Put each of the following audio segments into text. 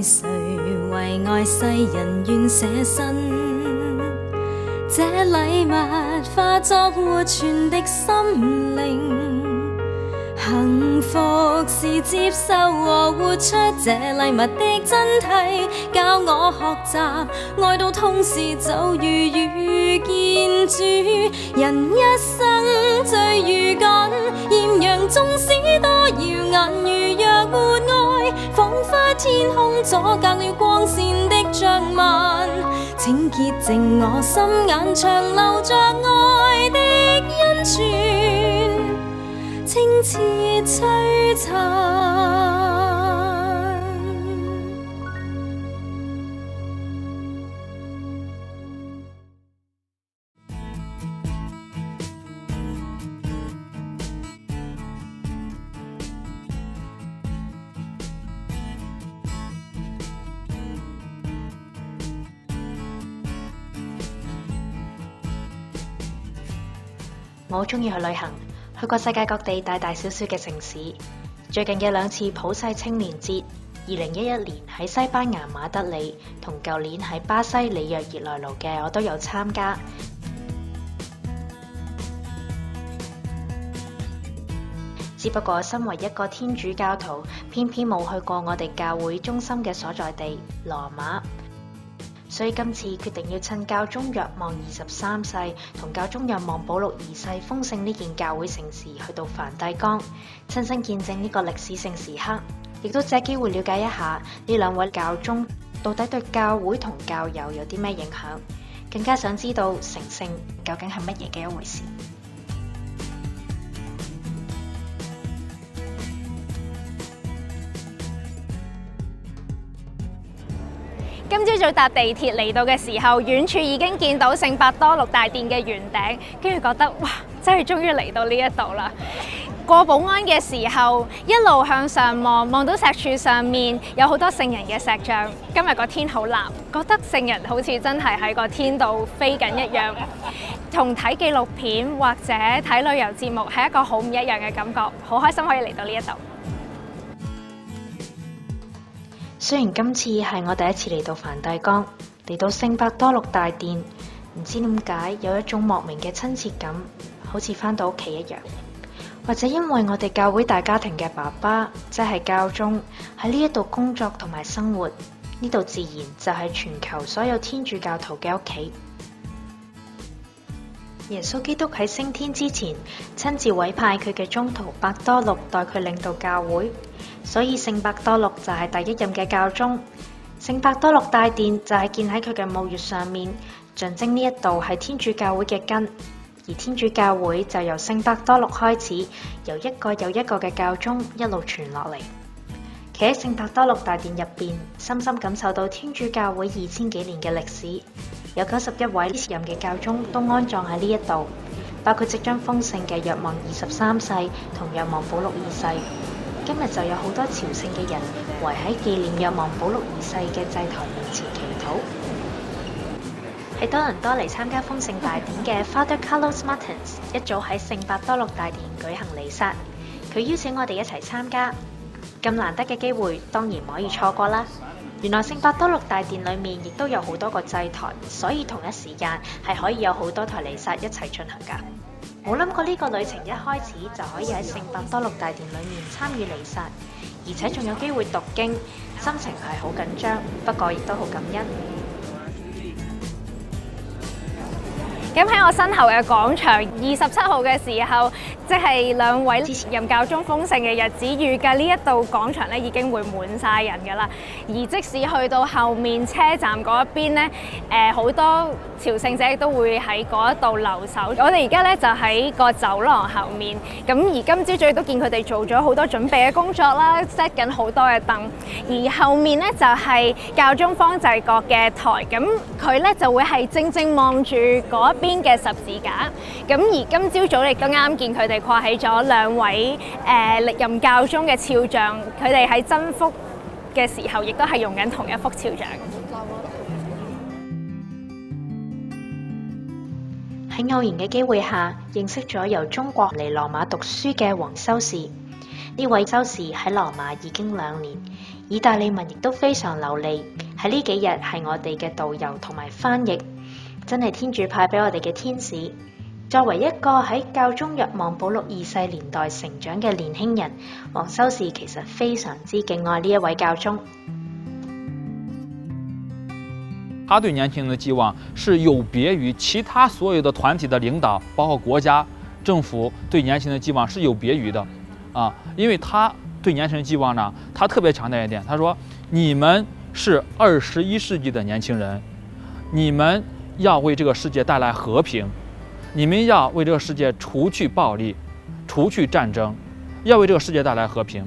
谁为爱世人愿捨身？這禮物化作活存的心靈，幸福是接受和活出這禮物的真諦，教我學習愛到痛時就如遇見主。人一生最如緊，豔陽縱使多耀眼，如若沒愛，彷彿天空阻隔了光線的障紋。請潔淨我心眼，長留着愛的恩泉，清澈璀璨。我好鍾意去旅行，去過世界各地大大小小嘅城市。最近嘅2次普世青年節，2011年喺西班牙馬德里，同舊年喺巴西里約熱內盧嘅，我都有參加。只不過身為一個天主教徒，偏偏冇去過我哋教會中心嘅所在地羅馬。所以今次決定要趁教宗若望23世同教宗若望保祿2世封聖呢件教會盛事，去到梵蒂岡，親身見證呢個歷史性時刻，亦都借機會了解一下呢2位教宗到底對教會同教友有啲咩影響，更加想知道成聖究竟係乜嘢嘅一回事。今朝早搭地鐵嚟到嘅時候，遠處已經見到聖伯多祿大殿嘅圓頂，跟住覺得哇，真係終於嚟到呢一度啦！過保安嘅時候，一路向上望，望到石柱上面有好多聖人嘅石像。今日個天好藍，覺得聖人好似真係喺個天度飛緊一樣，同睇紀錄片或者睇旅遊節目係一個好唔一樣嘅感覺。好開心可以嚟到呢一度。雖然今次係我第一次嚟到梵蒂岡，嚟到聖伯多祿大殿，唔知點解有一種莫名嘅親切感，好似返到屋企一樣。或者因為我哋教會大家庭嘅爸爸，即係教宗，喺呢一度工作同埋生活，呢度自然就係全球所有天主教徒嘅屋企。耶穌基督喺升天之前，親自委派佢嘅宗徒伯多祿代佢領導教會，所以聖伯多祿就係第一任嘅教宗。聖伯多祿大殿就係建喺佢嘅墓穴上面，象徵呢一度係天主教會嘅根。而天主教會就由聖伯多祿開始，由一個又一個嘅教宗一路傳落嚟。企喺聖伯多祿大殿入邊，深深感受到天主教會2000幾年嘅歷史。有91位前任嘅教宗都安葬喺呢一度，包括即將封聖嘅若望23世同若望保祿2世。今日就有好多朝聖嘅人圍喺紀念若望保祿2世嘅祭台面前祈禱。喺多倫多嚟參加封聖大典嘅 Father Carlos Martins 一早喺聖伯多祿大殿舉行彌撒，佢邀請我哋一齊參加。咁難得嘅機會，當然唔可以錯過啦！原來聖伯多祿大殿裏面亦都有好多個祭台，所以同一時間係可以有好多台彌撒一齊進行㗎。冇諗過呢個旅程一開始就可以喺聖伯多祿大殿裏面參與彌撒，而且仲有機會讀經，心情係好緊張，不過亦都好感恩。咁喺我身後嘅廣場27號嘅時候，即係2位之前任教宗封聖嘅日子，預計呢一度廣場咧已經會滿晒人㗎啦。而即使去到後面車站嗰一邊咧，好多朝聖者亦都會喺嗰一度留守。我哋而家咧就喺個走廊後面，咁而今朝早亦都見佢哋做咗好多準備嘅工作啦 ，set 緊好多嘅凳。而後面咧就係教宗方濟各嘅台，咁佢咧就會係正正望住嗰邊嘅十字架，咁而今朝早亦都啱見佢哋掛起咗2位歷任教宗嘅肖像，佢哋喺真福嘅時候，亦都係用緊同一幅肖像。喺偶然嘅機會下，認識咗由中國嚟羅馬讀書嘅黃修士。呢位修士喺羅馬已經2年，意大利文亦都非常流利。喺呢幾日係我哋嘅導遊同埋翻譯，真係天主派俾我哋嘅天使。作為一個喺教宗若望保祿二世年代成長嘅年輕人，黃修士其實非常之敬愛呢一位教宗。他對年輕人的寄望是有別於其他所有的團體的領導，包括國家、政府對年輕人的寄望是有別於的，因為他對年輕人寄望呢，他特別強調一點，他說：你們是21世紀的年輕人，你們要為這個世界帶來和平，你們要為這個世界除去暴力，除去戰爭，要為這個世界帶來和平。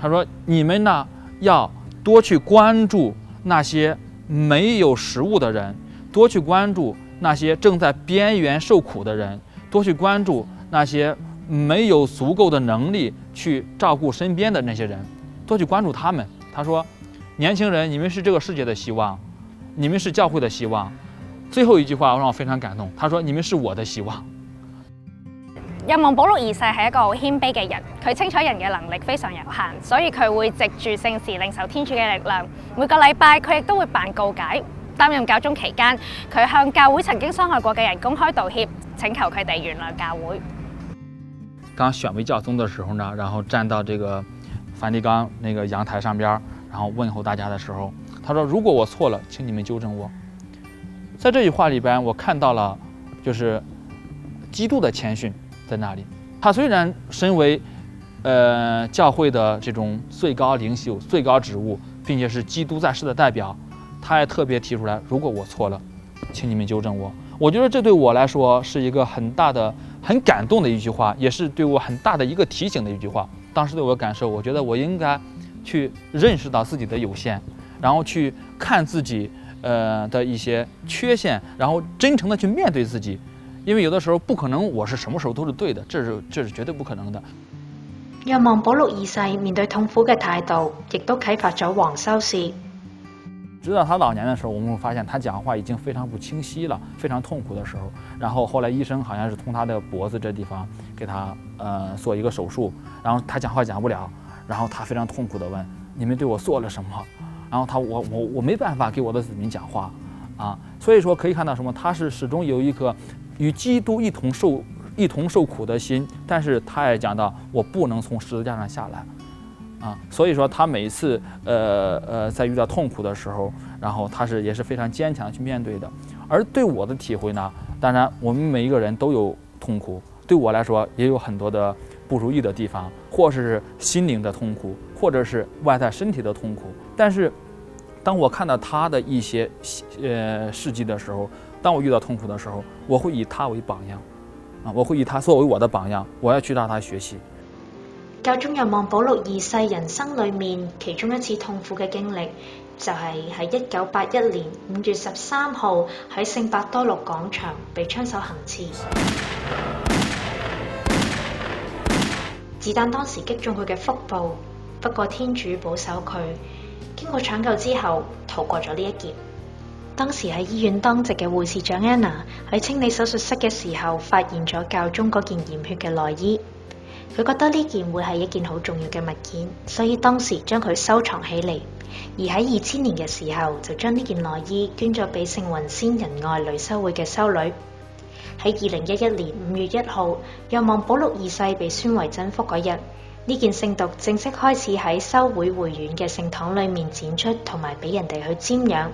他說：你們呢要多去關注那些沒有食物的人，多去關注那些正在邊緣受苦的人，多去關注那些沒有足夠的能力去照顧身邊的那些人，多去關注他們。他說：年輕人，你們是這個世界的希望，你們是教會的希望。最後一句話讓我非常感動，他說：你們是我的希望。若望保祿二世係一個好謙卑嘅人，佢清楚人嘅能力非常有限，所以佢會藉住聖事領受天主嘅力量。每個禮拜佢亦都會辦告解。擔任教宗期間，佢向教會曾經傷害過嘅人公開道歉，請求佢哋原諒教會。剛選為教宗的時候呢，然後站到這個梵蒂岡那個陽台上邊，然後問候大家的時候，他說：如果我錯了，請你們糾正我。在這句話裏邊，我看到了就是基督的謙遜。在那裡，他雖然身為教會的這種最高領袖、最高職務，並且是基督在世的代表，他也特別提出來：如果我錯了，請你們糾正我。我覺得這對我來說是一個很大的、很感動的一句話，也是對我很大的一個提醒的一句話。當時對我的感受，我覺得我應該去認識到自己的有限，然後去看自己的一些缺陷，然後真誠的去面對自己。因為有的時候不可能我是什麼時候都是對的，這是絕對不可能的。若望保祿二世面對痛苦嘅態度，亦都啟發咗黃修士。直到他老年的時候，我們會發現他講話已經非常不清晰了，非常痛苦的時候。然後後來醫生好像是從他的脖子這地方給他做一個手術，然後他講話講不了，然後他非常痛苦地問：你們對我做了什麼？然後我沒辦法給我的子民講話啊。所以說可以看到什麼？他是始終有一顆與基督一同受苦的心，但是他也講到我不能從十字架上下來，所以說他每一次在遇到痛苦的時候，然後他也是非常堅強去面對的。而對我的體會呢，當然我們每一個人都有痛苦，對我來說也有很多的不如意的地方，或是心靈的痛苦，或者是外在身體的痛苦。但是當我看到他的一些事蹟的時候，當我遇到痛苦的時候，我會以他為榜樣，我會以他作為我的榜樣，我要去向他學習。教宗若望保祿二世人生裏面其中一次痛苦嘅經歷，就係喺1981年5月13號喺聖伯多祿廣場被槍手行刺，子彈當時擊中佢嘅腹部，不過天主保守佢，經過搶救之後逃過咗呢一劫。當時喺醫院當值嘅護士長安娜喺清理手術室嘅時候，發現咗教宗嗰件染血嘅內衣。佢覺得呢件會係一件好重要嘅物件，所以當時將佢收藏起嚟。而喺2000年嘅時候，就將呢件內衣捐咗俾聖雲仙仁愛女修會嘅修女。喺2011年5月1號，若望保祿二世被宣為真福嗰日，呢件聖髑正式開始喺修會會院嘅聖堂裏面展出，同埋俾人哋去瞻仰。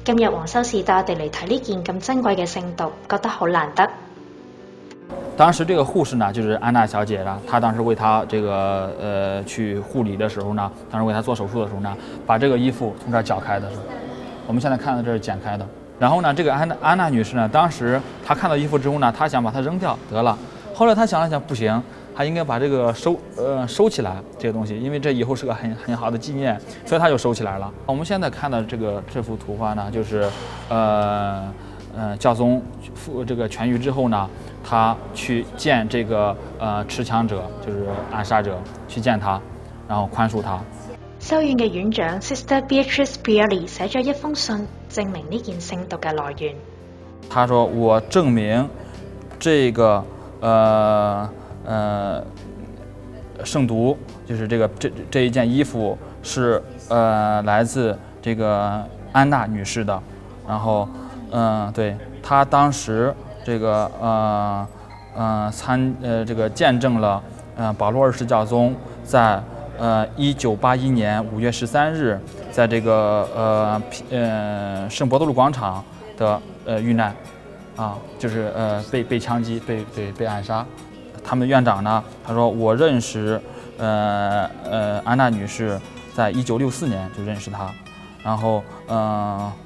今日黃修士帶我哋嚟睇呢件咁珍貴嘅聖髑，覺得好難得。當時這個護士呢，就是安娜小姐啦，她當時為她這個去護理的時候呢，當時為她做手術的時候呢，把這個衣服從這兒攪開的時候，我們現在看到這是剪開的。然後呢，這個安娜女士呢，當時她看到衣服之後呢，她想把它扔掉得了，後來她想了想，不行，她應該把這個收起來這個東西，因為這以後是個很好的紀念，所以她就收起來了。我們現在看到這幅圖畫呢，就是教宗這個痊癒之後呢，他去見這個持槍者，就是暗殺者，去見他，然後寬恕他。修院嘅院長 Sister Beatrice Piali 寫咗一封信，證明呢件聖髑嘅來源。他說：我證明這個聖髑，就是這一件衣服是来自这个安娜女士的，然后对，她当时这个这个见证了保罗二世教宗在1981年5月13日在这个圣伯多禄广场的遇难，就是被枪击被暗杀。他们院长呢，他说我认识安娜女士，在1964年就认识她，然后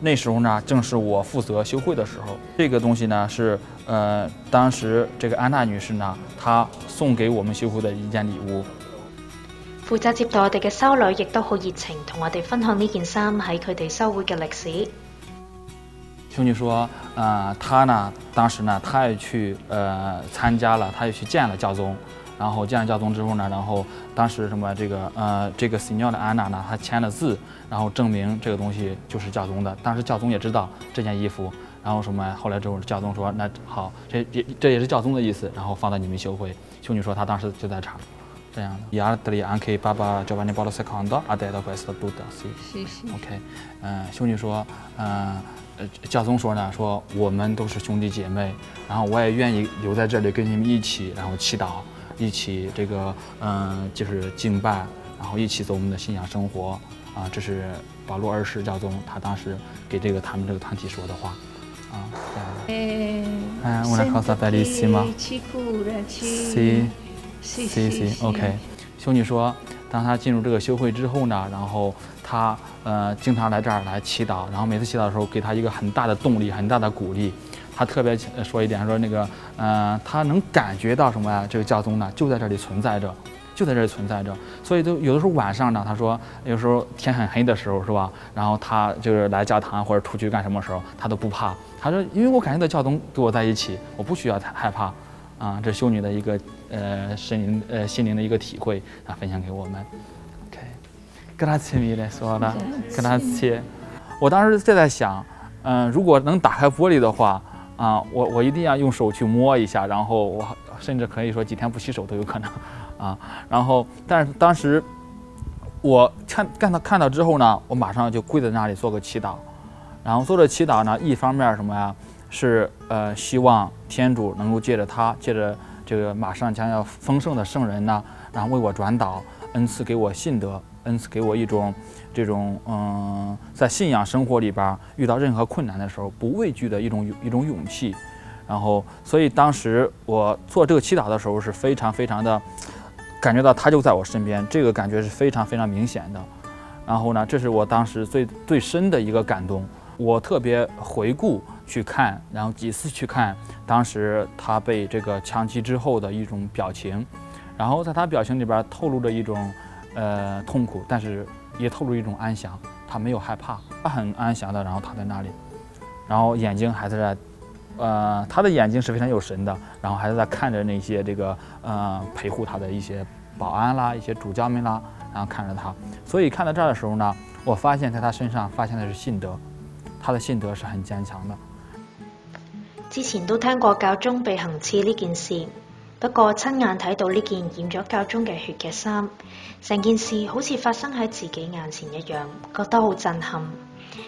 那时候呢正是我负责修会的时候。这个东西呢是當時這個安娜女士呢，她送給我們修會的一件禮物。負責接待我哋嘅修女亦都好熱情，同我哋分享呢件衫喺佢哋修會嘅歷史。修女說，她呢，當時呢，她也去參加了，她也去見了教宗。然後見了教宗之後呢，然後當時什麼這個 Signor 的安娜呢，她簽了字，然後證明這個東西就是教宗的。當時教宗也知道這件衣服。然後什麼？後來之後，教宗說：“那好，這也是教宗的意思。”然後放到你們修會。修女說，她當時就在場，這樣的。Gli altri anche Papa Giovanni Paolo II ha detto questo tutto， 是。OK， 修女說，教宗說呢，說我們都是兄弟姐妹，然後我也願意留在這裡跟你們一起，然後祈禱，一起這個就是敬拜，然後一起走我們的信仰生活。這是保羅二世教宗他當時給他們這個團體說的話。una cosa bellissima. Sì, OK。修女說，當她進入這個修會之後呢，然後她經常來這兒來祈禱，然後每次祈禱的時候給她一個很大的動力，很大的鼓勵。她特別說一點，說那個她能感覺到什麼呀？這個教宗呢就在這裡存在着。就在這裡存在着，所以都有的時候晚上呢，他說有時候天很黑的時候，是吧？然後他就是來教堂或者出去幹什麼時候，他都不怕。他說，因為我感覺到教宗跟我在一起，我不需要害怕。這修女的一個心靈的一個體會分享給我們。OK，grazie mille，說了，grazie。我當時就在想，如果能打開玻璃的話，我一定要用手去摸一下，然後我甚至可以說幾天不洗手都有可能。然後，但是當時我看到之後呢，我馬上就跪在那裡做個祈禱，然後做着祈禱呢，一方面什麼呀，是希望天主能夠借着他，借着這個馬上將要豐盛的聖人呢，然後為我轉導，恩賜給我信德，恩賜給我一種這種在信仰生活裡邊遇到任何困難的時候不畏懼的一種勇氣。然後，所以當時我做這個祈禱的時候是非常非常的感覺到他就在我身邊，這個感覺是非常非常明顯的。然後呢，這是我當時最深的一個感動。我特別回顧去看，然後幾次去看當時他被這個槍擊之後的一種表情，然後在他表情裡邊透露着一種痛苦，但是也透露一種安詳。他沒有害怕，他很安詳的，然後躺在那裡，然後眼睛還在他的眼睛是非常有神的，然後還是在看着那些這個陪護他的一些保安啦，一些主教們啦，然後看着他。所以看到這兒的時候呢，我發現在他身上發現的是信德，他的信德是很堅強的。之前都聽過教宗被行刺呢件事，不過親眼睇到呢件染咗教宗嘅血嘅衫，成件事好似發生喺自己眼前一樣，覺得好震撼。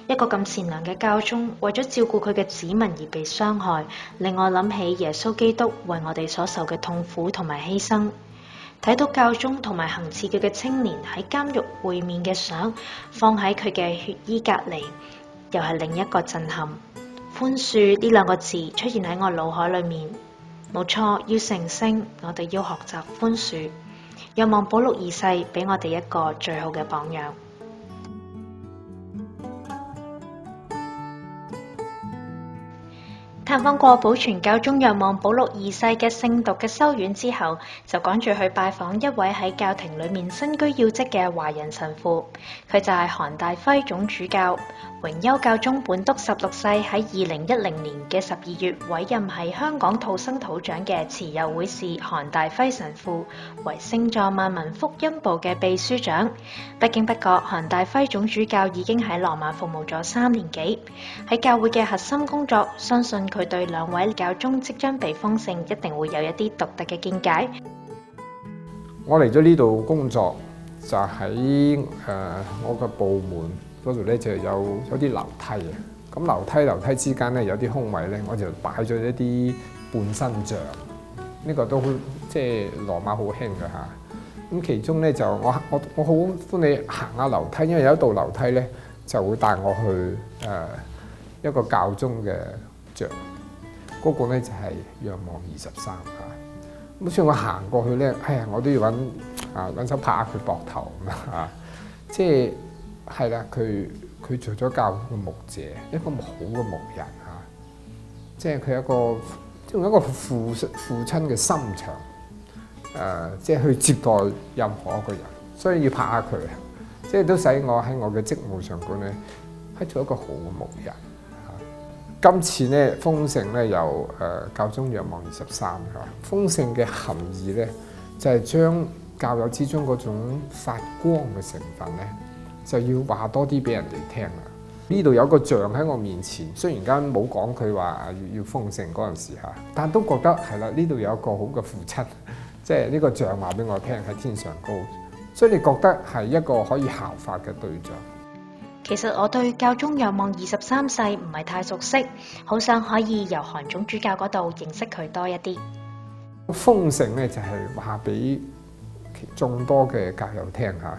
一個咁善良嘅教宗，為咗照顧佢嘅子民而被傷害，令我諗起耶穌基督為我哋所受嘅痛苦同埋犧牲。睇到教宗同埋行刺佢嘅青年喺監獄會面嘅相，放喺佢嘅血衣隔離，又係另一個震撼。寬恕呢兩個字出現喺我腦海裏面。冇錯，要成聖，我哋要學習寬恕。若望保祿二世俾我哋一個最好嘅榜樣。探訪過保存教宗若望保祿二世嘅聖髑嘅修院之後，就趕住去拜訪一位喺教廷裏面身居要職嘅華人神父，佢就係韓大輝總主教。榮休教宗本篤16世喺2010年嘅12月委任係香港土生土長嘅慈幼會士韓大輝神父為聖座萬民福音部嘅秘書長。不經不覺，韓大輝總主教已經喺羅馬服務咗3年幾，喺教會嘅核心工作，相信佢對兩位教宗即將被封聖一定會有一啲獨特嘅見解。我嚟咗呢度工作就喺我個部門嗰度咧就有啲樓梯嘅，咁樓梯之間咧有啲空位咧，我就擺咗一啲半身像，呢個都即係羅馬好興嘅嚇。咁其中咧就我好歡喜行下樓梯，因為有一道樓梯咧就會帶我去一個教宗嘅像，嗰個咧就係若望23嚇。咁所以我行過去咧，我都要揾手拍下佢膊頭咁啊！即係啦，佢做咗教會嘅牧者，一個好嘅牧人嚇。即係佢用一個父親嘅心腸，即係去接待任何一個人，所以要拍下佢，即係都使我喺我嘅職務上邊咧，係做一個好嘅牧人。今次咧豐盛咧由教宗若望23嚇，豐盛嘅含義咧就係將教友之中嗰種發光嘅成分咧，就要話多啲俾人哋聽啦。呢度有個像喺我面前，雖然間冇講佢話要豐盛嗰陣時嚇，但都覺得係啦。呢度有一個好嘅父親，即係呢個像話俾我聽喺天上高，所以你覺得係一個可以效法嘅對象。其實我對教宗若望23世唔係太熟悉，好想可以由韓總主教嗰度認識佢多一啲。豐盛咧就係話俾眾多嘅教友聽嚇，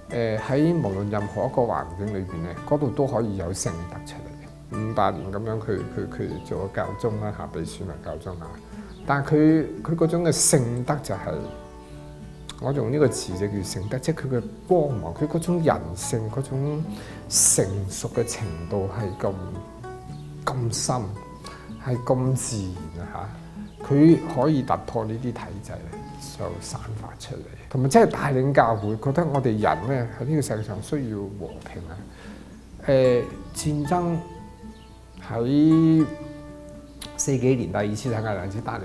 喺無論任何一個環境裏邊咧，嗰度都可以有聖德出嚟嘅。58年咁樣，佢做咗教宗啦嚇，被選為教宗嚇，但係佢嗰種嘅聖德就係、我用呢個詞就叫聖德，即係佢嘅光芒，佢嗰種人性嗰種成熟嘅程度係咁深，係咁自然啊嚇！佢可以突破呢啲體制咧，就散發出嚟，同埋即係帶領教會，覺得我哋人咧喺呢個世界上需要和平啊！戰爭喺40幾年第二次世界大戰帶嚟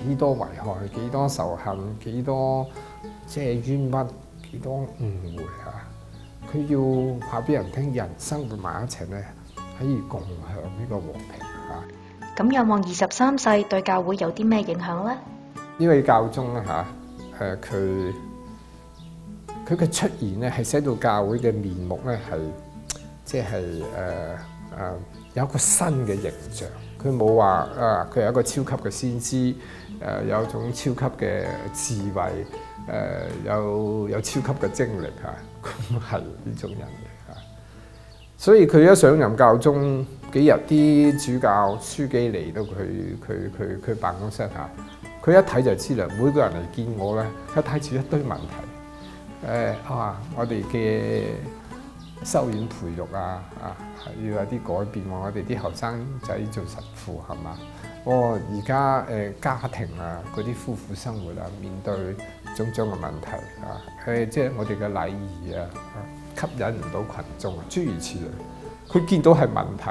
幾多危害，幾多仇恨，幾多即係冤屈，幾多誤會啊！佢要話俾人聽，人生活埋一齊咧，可以共享呢個和平啊！咁若望23世對教會有啲咩影響咧？呢位教宗咧嚇，佢嘅出現咧係使到教會嘅面目咧係即係有一個新嘅形象。佢冇話佢係一個超級嘅先知，有一種超級嘅智慧，有超級嘅精力嚇，佢係呢種人嚟嚇。所以佢一上任教宗幾日，啲主教書記嚟到佢辦公室嚇，佢一睇就知啦。每個人嚟見我咧，佢睇住一堆問題，我哋嘅修院培育要有啲改變喎，我哋啲後生仔做神父係嘛？而家家庭嗰啲夫婦生活面對種種嘅問題即係我哋嘅禮儀吸引唔到群眾諸如此類。佢見到係問題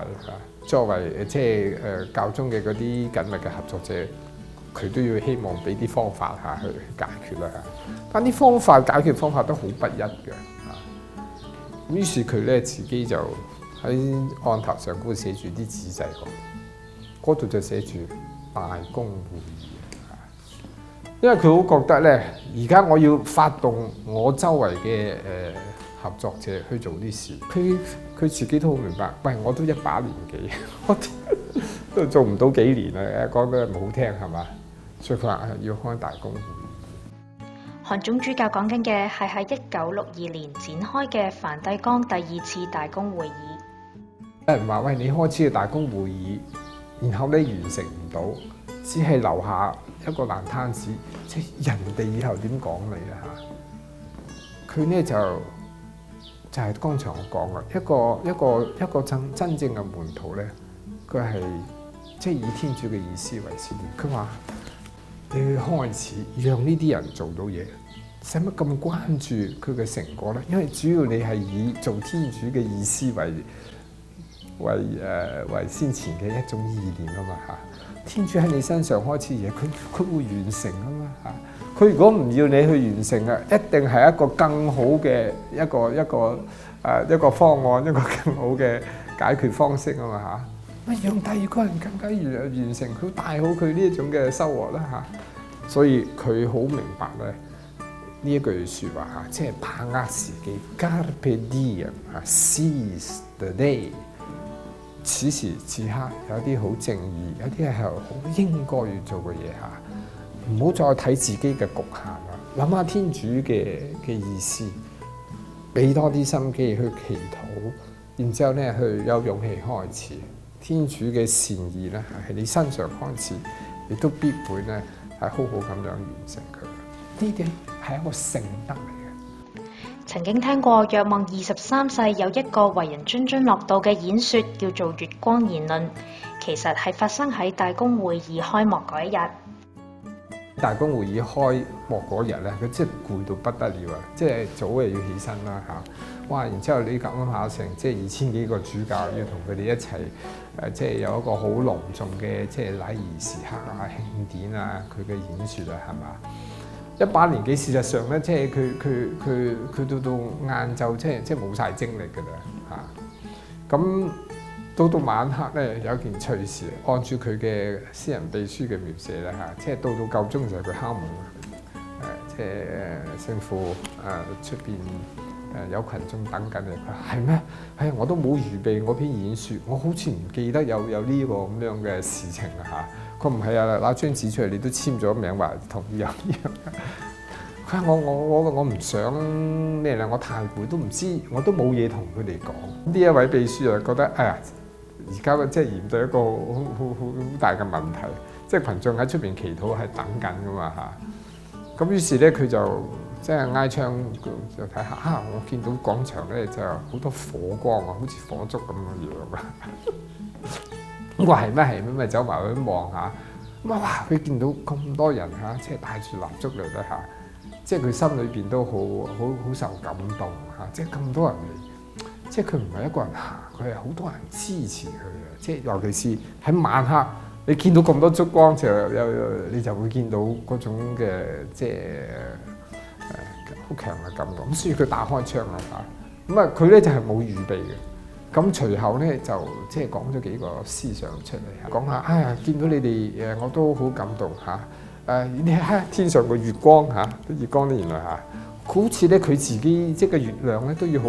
作為即係教宗嘅嗰啲緊密嘅合作者，佢都要希望俾啲方法去解決啦。但啲解決方法都好不一嘅。於是佢咧自己就喺案頭上高寫住啲紙仔，嗰度就寫住大公會議。因為佢好覺得咧，而家我要發動我周圍嘅合作者去做啲事。佢自己都好明白，喂，我都一把年紀，我都做唔到幾年啦。講得唔好聽係嘛？所以佢話要開大公會議。韓總主教講緊嘅係喺1962年展開嘅梵蒂岡第2次大公會議。有人話：喂，你開始嘅大公會議，然後咧完成唔到，只係留下一個爛攤子，即係人哋以後點講你啊嚇？佢咧就係剛才我講嘅一個真正嘅門徒咧，佢係即係以天主嘅意思為先。佢話：你去開始讓呢啲人做到嘢，使乜咁關注佢嘅成果咧？因為主要你係以做天主嘅意思為先前嘅一種意念啊嘛嚇。天主喺你身上開始嘢，佢會完成啊嘛嚇。佢如果唔要你去完成啊，一定係一個更好嘅一個方案，一個更好嘅解決方式啊嘛嚇。咪讓第二個人更加完成佢帶好佢呢一種嘅收穫啦嚇。所以佢好明白咧，呢一句説話嚇，即係把握時機 ，Carpe diem 嚇 ，seize the day。此時此刻有啲好正義，有啲係好應該要做嘅嘢嚇，唔好再睇自己嘅局限啦，諗下天主嘅意思，俾多啲心機去祈禱，然之後咧去有勇氣開始。天主嘅善意咧喺你身上開始，亦都必會咧係好好咁樣完成佢。呢啲係一個聖德嚟嘅。曾經聽過若望23世有一個為人津津樂道嘅演說，叫做《月光言論》，其實係發生喺大公會議開幕嗰一日。大公會議開幕嗰日咧，佢真係攰到不得了啊！即係早又要起身啦嚇，哇！然之後你諗下成即係2000幾個主教要同佢哋一齊即係有一個好隆重嘅即係禮儀時刻啊、慶典啊，佢嘅演說啊，係嘛？18年幾，事實上咧，即係佢到晏晝，即係冇晒精力㗎啦嚇。咁到晚黑咧，有一件趣事，按住佢嘅私人秘書嘅描寫咧嚇，即係到夠鐘就係佢敲門即係聖父出邊有群眾等緊你。佢話係咩？係我都冇預備我篇演說，我好似唔記得有呢個咁樣嘅事情啊嚇。佢唔係啊，拿張紙出嚟，你都簽咗名話同意有呢樣。佢話我唔想咩啦，我太攰，都唔知，我都冇嘢同佢哋講。呢一位秘書就覺得哎呀，而家即係面對一個好大嘅問題，即係群眾喺出邊祈禱係等緊噶嘛嚇。咁於是咧，佢就即係挨窗就睇下我見到廣場咧就好多火光啊，好似火燭咁嘅樣啊。咁我係咩咪走埋去望下，咁啊哇！佢見到咁多人嚇，即係帶住蠟燭嚟咧嚇，即係佢心裏邊都好受感動嚇，即係咁多人嚟，即係佢唔係一個人行，佢係好多人支持佢嘅，即係尤其是喺晚黑，你見到咁多燭光就你就會見到嗰種嘅即係好強嘅感覺。咁所以佢打開窗啦嚇，咁啊佢咧就係冇預備嘅。咁隨後咧就即係講咗幾個思想出嚟，講下見到你哋我都好感動嚇。你睇天上個月光嚇，啲月光咧原來好似咧佢自己即係個月亮咧都要好，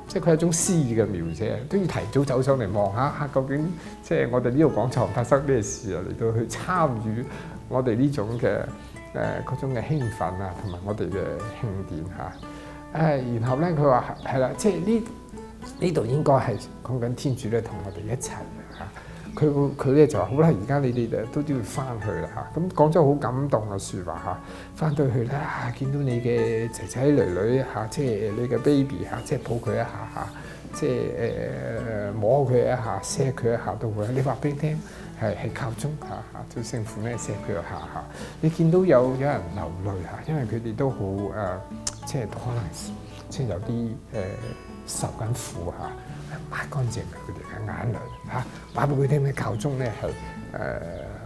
即係佢係一種詩意嘅描寫，都要提早走上嚟望下究竟即係我哋呢度廣場發生咩事啊，嚟到去參與我哋呢種嘅嗰種嘅興奮啊，同埋我哋嘅慶典嚇。然後咧佢話係啦，即係呢度應該係講緊天主咧同我哋一齊嚇，佢咧就話好啦，而家你哋都要翻去啦嚇，咁講咗好感動嘅説話嚇，翻到去咧見到你嘅仔仔女女嚇，即係你嘅 baby 嚇，即係抱佢一下嚇，即係摸佢一下，錫佢一下都會，你話俾佢聽係靠鐘嚇，做聖父咧錫佢一下嚇，你見到有人流淚嚇，因為佢哋都好即係可能即係有啲受緊苦嚇，抹乾淨佢哋嘅眼淚嚇，話俾佢聽咧教宗咧係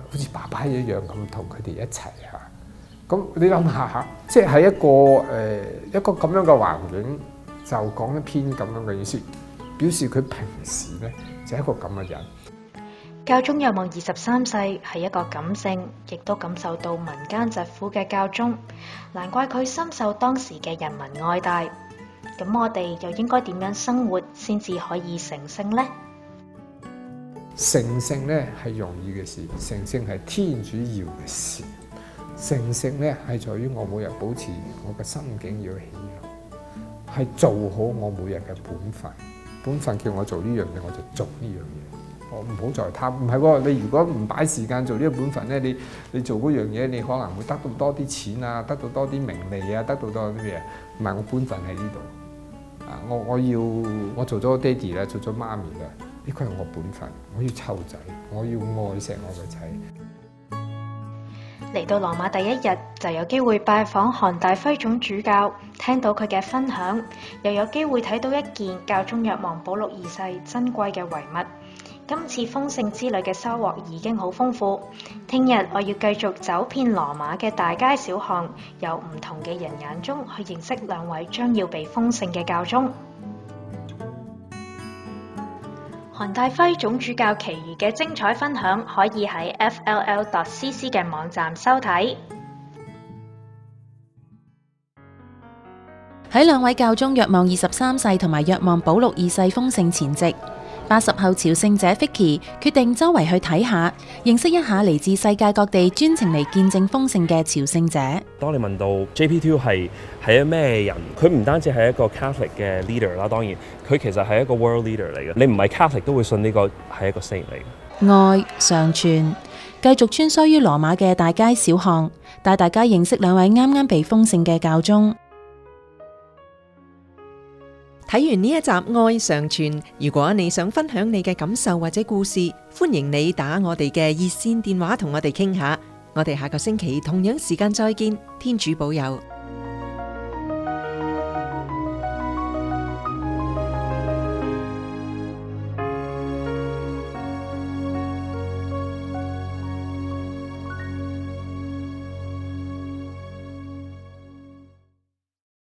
好似爸爸一樣咁同佢哋一齊嚇。咁你諗下嚇，即係喺一個咁樣嘅環境，就講一篇咁樣嘅意思，表示佢平時咧就係一個咁嘅人。教宗若望23世係一個感性，亦都感受到民間疾苦嘅教宗，難怪佢深受當時嘅人民愛戴。咁我哋又應該點樣生活先至可以成聖呢？成聖咧係容易嘅事，成聖係天主要嘅事。成聖咧係在於我每日保持我嘅心境要喜樂，係做好我每日嘅本分。本分叫我做呢樣嘢，我就做呢樣嘢。我唔好再貪，唔係喎。你如果唔擺時間做呢個本分咧，你做嗰樣嘢，你可能會得到多啲錢啊，得到多啲名利啊，得到多啲嘢。唔係，我本分喺呢度。我做咗爹哋啦，做咗媽咪啦，呢個係我本分。我要湊仔，我要愛錫我嘅仔。嚟到羅馬第一日，就有機會拜訪韓大輝總主教，聽到佢嘅分享，又有機會睇到一件教宗若望保祿二世珍貴嘅遺物。今次封聖之旅嘅收穫已經好豐富，聽日我要繼續走遍羅馬嘅大街小巷，由唔同嘅人眼中去認識兩位將要被封聖嘅教宗。韓大輝總主教其餘嘅精彩分享可以喺 fll.cc 嘅網站收睇。喺兩位教宗若望23世同埋若望保祿2世封聖前夕，80後朝聖者 Vicky 決定周圍去睇下，認識一下嚟自世界各地專程嚟見證封聖嘅朝聖者。當你問到 JP2 係一咩人，佢唔單止係一個 Catholic 嘅 leader 啦，當然佢其實係一個 world leader 嚟嘅。你唔係 Catholic 都會信呢個係一個 saint 嚟嘅。愛常傳，繼續穿梭於羅馬嘅大街小巷，帶大家認識兩位啱啱被封聖嘅教宗。睇完呢一集《愛常傳》，如果你想分享你嘅感受或者故事，歡迎你打我哋嘅熱線電話同我哋傾下。我哋下個星期同樣時間再見，天主保佑。